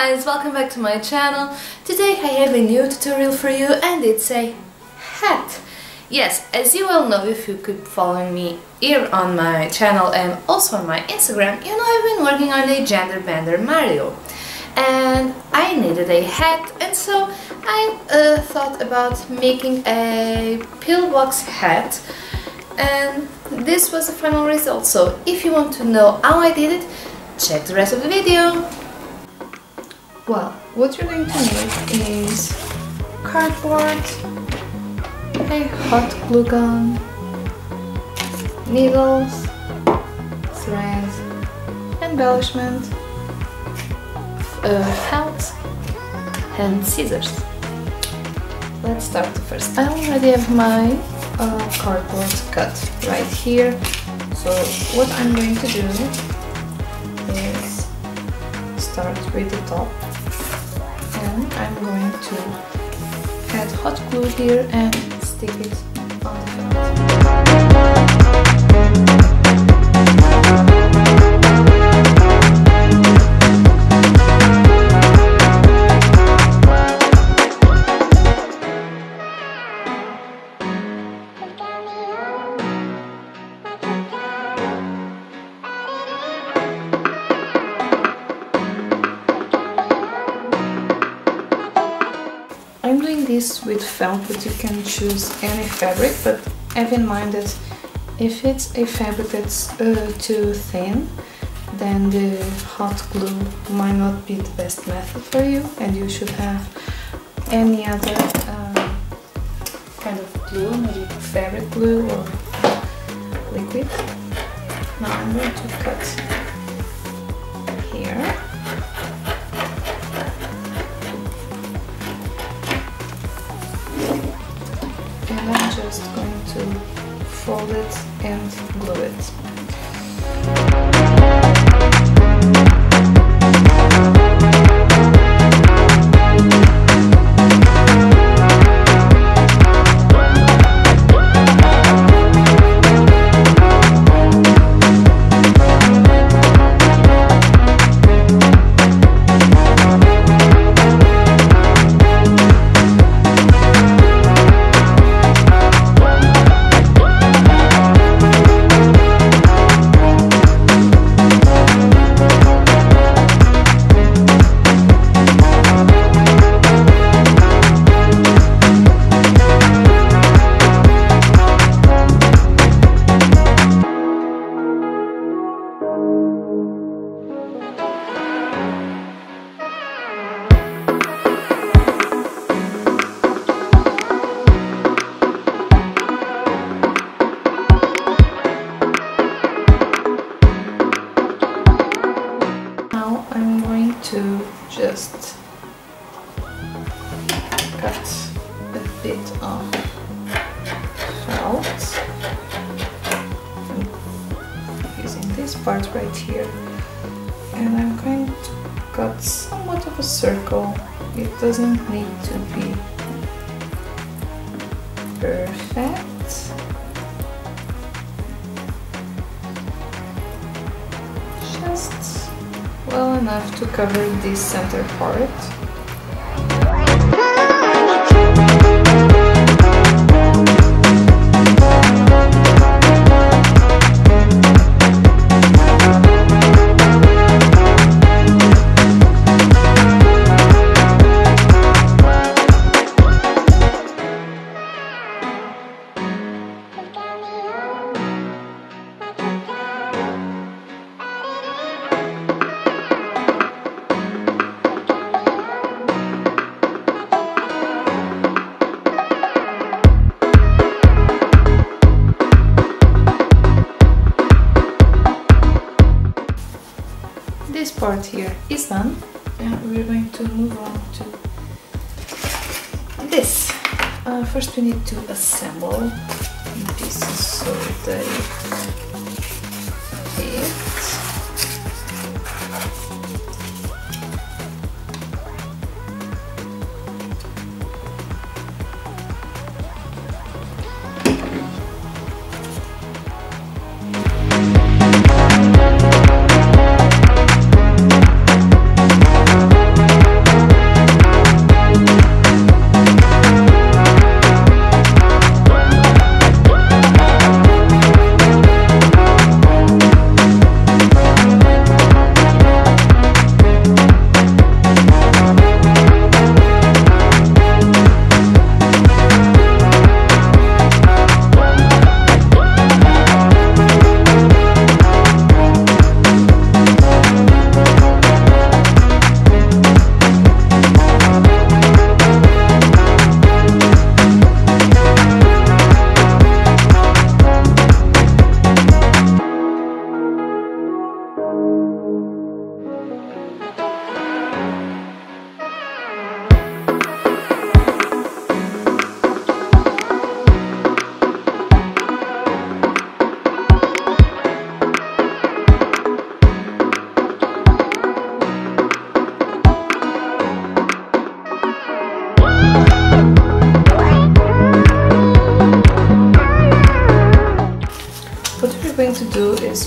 guys, welcome back to my channel. Today I have a new tutorial for you and it's a hat. Yes, as you all know, if you keep following me here on my channel and also on my Instagram, you know I've been working on a genderbender Mario. And I needed a hat, and so I thought about making a Pillbox hat, and this was the final result. So if you want to know how I did it, check the rest of the video. Well, what you're going to need is cardboard, a hot glue gun, needles, thread, embellishment, felt and scissors. Let's start first. I already have my cardboard cut right here, so what I'm going to do is start with the top, and I'm going to add hot glue here and stick it on the felt. I'm doing this with felt, but you can choose any fabric, but have in mind that if it's a fabric that's too thin, then the hot glue might not be the best method for you, and you should have any other kind of glue, maybe fabric glue or liquid. Now I'm going to cut here. And I'm just going to fold it and glue it. I'm going to just cut a bit of felt. I'm using this part right here, and I'm going to cut somewhat of a circle. It doesn't need to be perfect. Just well enough to cover this center part. This part here is done, and we're going to move on to this. First we need to assemble pieces so they fit.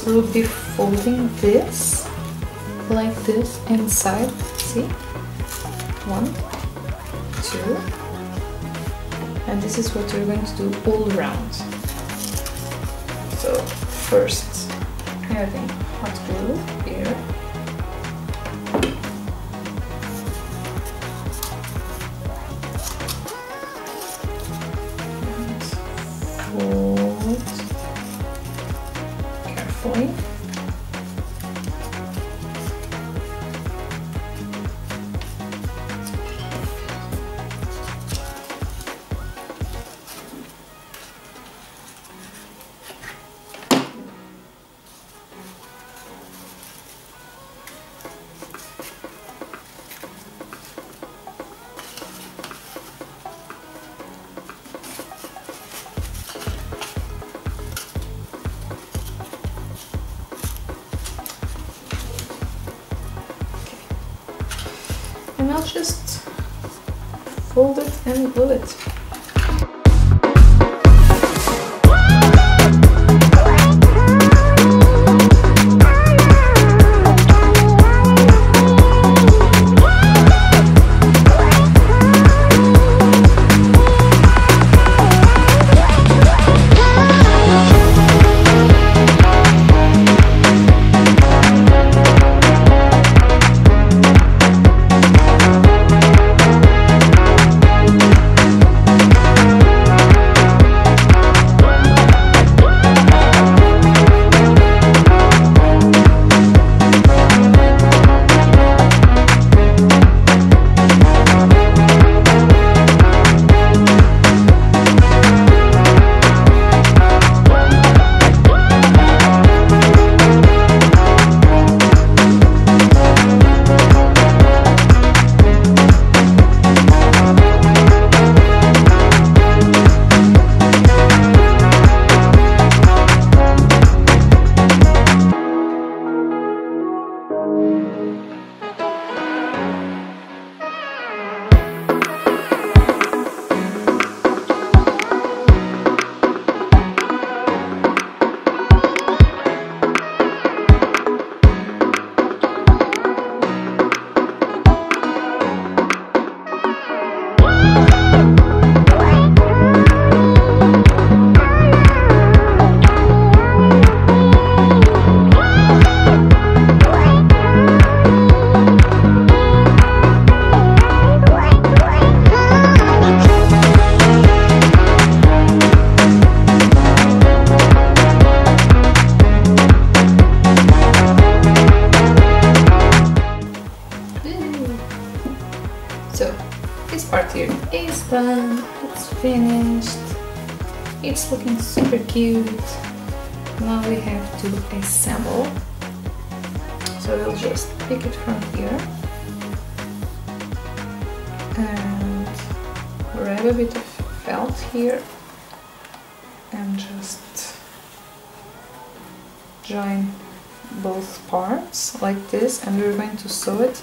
first we will be folding this like this inside. See? 1, 2, and this is what we're going to do all around. So first having hot glue here, and fold carefully. And I'll just fold it and glue it. So this part here is done, it's finished, it's looking super cute. Now we have to assemble. So we'll just pick it from here and grab a bit of felt here and just join both parts like this, and we're going to sew it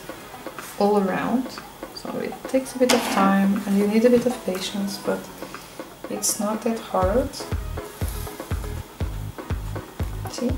all around. So it takes a bit of time and you need a bit of patience, but it's not that hard. See?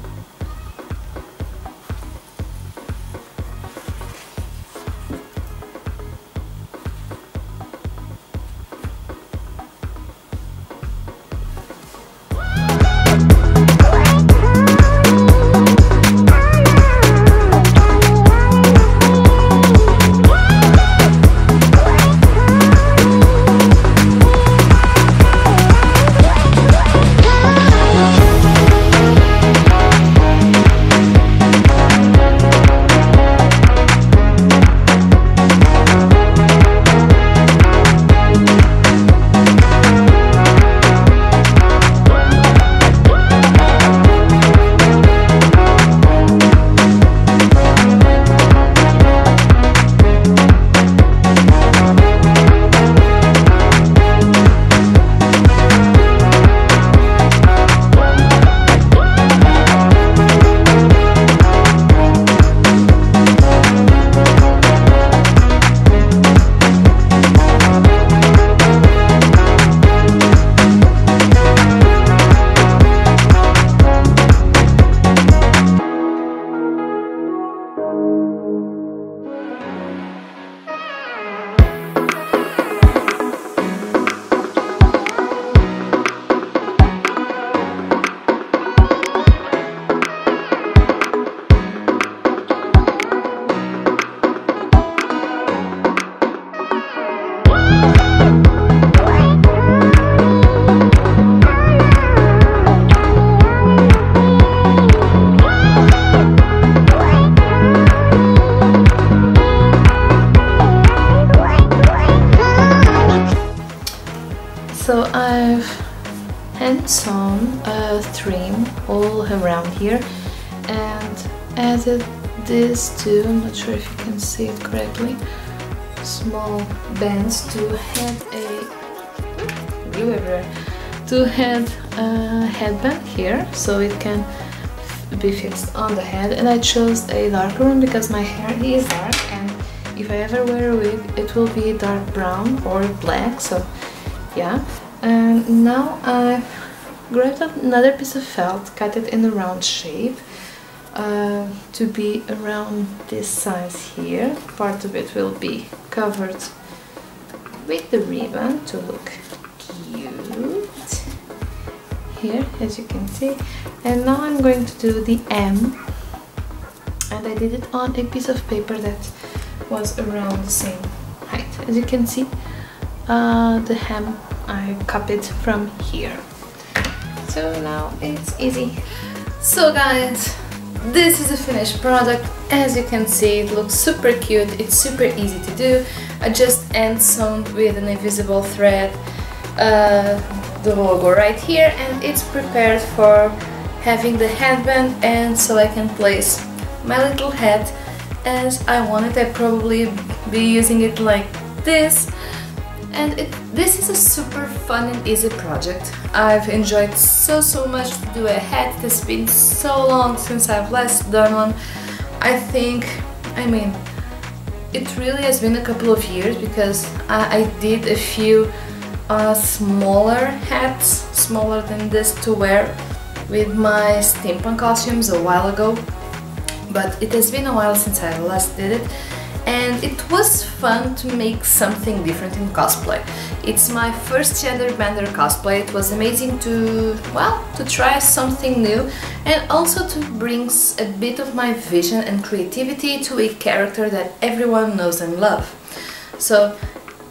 So I've hand sewn a trim all around here and added this too. I'm not sure if you can see it correctly. Small bands to have a headband here, so it can be fixed on the head. And I chose a darker one because my hair is dark, and if I ever wear a wig it will be dark brown or black, so yeah. And now I grabbed another piece of felt, cut it in a round shape to be around this size here. Part of it will be covered with the ribbon to look cute here, as you can see. And now I'm going to do the M, and I did it on a piece of paper that was around the same height. As you can see, the hem I copied from here. So now it's easy. So guys, this is the finished product. As you can see, it looks super cute, it's super easy to do. I just end sewn with an invisible thread the logo right here, and it's prepared for having the headband, and so I can place my little head as I want it. I probably be using it like this. And this is a super fun and easy project. I've enjoyed so much to do a hat. It has been so long since I've last done one. I mean, it really has been a couple of years, because I did a few smaller hats, smaller than this, to wear with my steampunk costumes a while ago. But it has been a while since I last did it. And it was fun to make something different in cosplay. It's my first genderbender cosplay. It was amazing to, well, to try something new, and also to bring a bit of my vision and creativity to a character that everyone knows and loves. So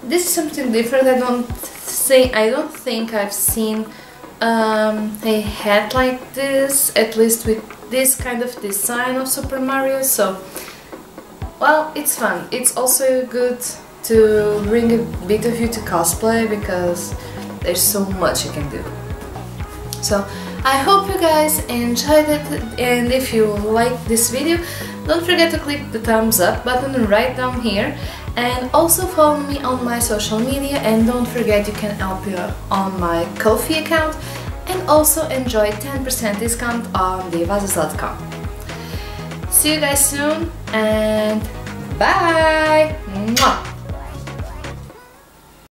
this is something different. I don't think I've seen a hat like this, at least with this kind of design of Super Mario. So well, it's fun. It's also good to bring a bit of you to cosplay, because there's so much you can do. So I hope you guys enjoyed it, and if you like this video, don't forget to click the thumbs up button right down here, and also follow me on my social media, and don't forget you can help me on my Ko-fi account, and also enjoy 10% discount on divazas.com. See you guys soon, and bye! Mwah!